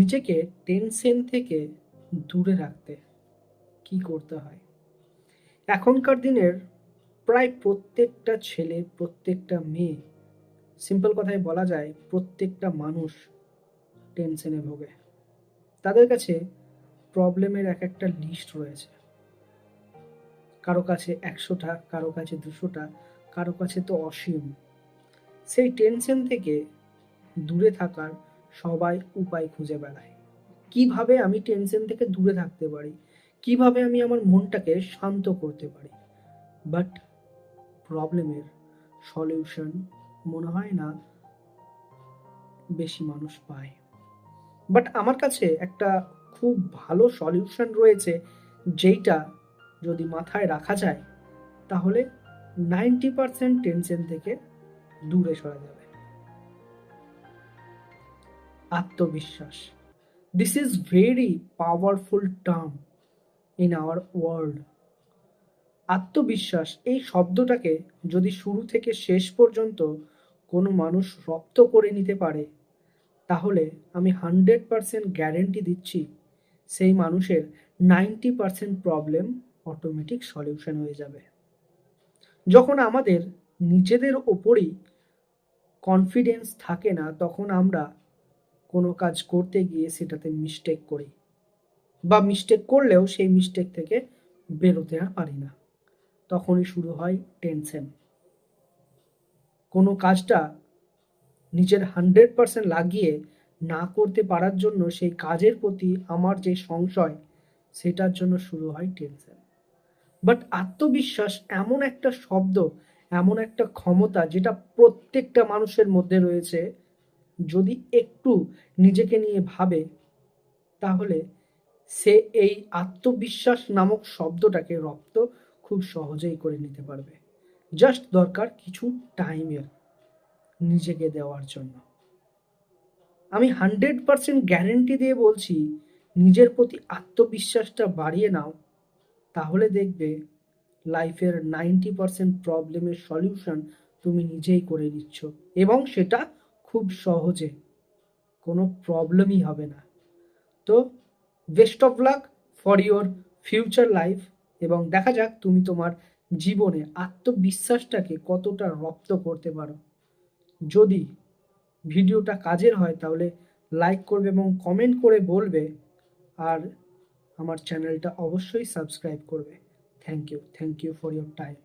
নিজেকে টেনশন থেকে দূরে রাখতে কি করতে হয়? এখনকার দিনের প্রায় প্রত্যেকটা ছেলে, প্রত্যেকটা মেয়ে, সিম্পল কথায় বলা যায় প্রত্যেকটা মানুষ টেনশনে ভোগে। তাদের কাছে প্রবলেমের একটা লিস্ট রয়েছে। কারো কাছে ১০০টা, কারো কাছে ২০০টা, কারো কাছে তো অসীম। সেই টেনশন থেকে দূরে থাকার সবাই উপায় খুঁজে বেড়ায়। কিভাবে আমি টেনশন থেকে দূরে থাকতে পারি? কিভাবে আমি আমার মনটাকে শান্ত করতে পারি? বাট প্রবলেমের সলিউশন মনে হয় না বেশি মানুষ পায়। বাট আমার কাছে একটা খুব ভালো সলিউশন রয়েছে, যেইটা যদি মাথায় রাখা যায় তাহলে 90% টেনশন থেকে দূরে সরা যাবে। আত্মবিশ্বাস। This is very powerful term in our world. আত্মবিশ্বাস এই শব্দটাকে যদি শুরু থেকে শেষ পর্যন্ত কোনো মানুষ রপ্ত করে নিতে পারে, তাহলে আমি 100% গ্যারেন্টি দিচ্ছি সেই মানুষের 90% প্রবলেম অটোমেটিক সলিউশন হয়ে যাবে। যখন আমাদের নিজেদের ওপরই কনফিডেন্স থাকে না, তখন আমরা কোনো কাজ করতে গিয়ে সেটাতে মিস্টেক করি, বা মিস্টেক করলেও সেই মিস্টেক থেকে বেরোতে আর পারি না। তখনই শুরু হয় টেনশন। কোনো কাজটা নিজের 100% লাগিয়ে না করতে পারার জন্য, সেই কাজের প্রতি আমার যে সংশয়, সেটার জন্য শুরু হয় টেনশন। বাট আত্মবিশ্বাস এমন একটা শব্দ, এমন একটা ক্ষমতা যেটা প্রত্যেকটা মানুষের মধ্যে রয়েছে। যদি একটু নিজেকে নিয়ে ভাবে, তাহলে সে এই আত্মবিশ্বাস নামক শব্দটাকে রপ্ত খুব সহজেই করে নিতে পারবে। জাস্ট দরকার কিছু টাইমের নিজেকে দেওয়ার জন্য। আমি 100% গ্যারেন্টি দিয়ে বলছি, নিজের প্রতি আত্মবিশ্বাসটা বাড়িয়ে নাও, তাহলে দেখবে লাইফের 90% প্রবলেমের সলিউশন তুমি নিজেই করে নিচ্ছ, এবং সেটা খুব সহজে, কোনো প্রবলেমই হবে না। তো best of luck for your future life, এবং দেখা যাক তুমি তোমার জীবনে আত্মবিশ্বাসটাকে কতটা রপ্ত করতে পারো। যদি ভিডিওটা কাজের হয় তাহলে লাইক করবে এবং কমেন্ট করে বলবে, আর আমার চ্যানেলটা অবশ্যই সাবস্ক্রাইব করবে। Thank you for your time.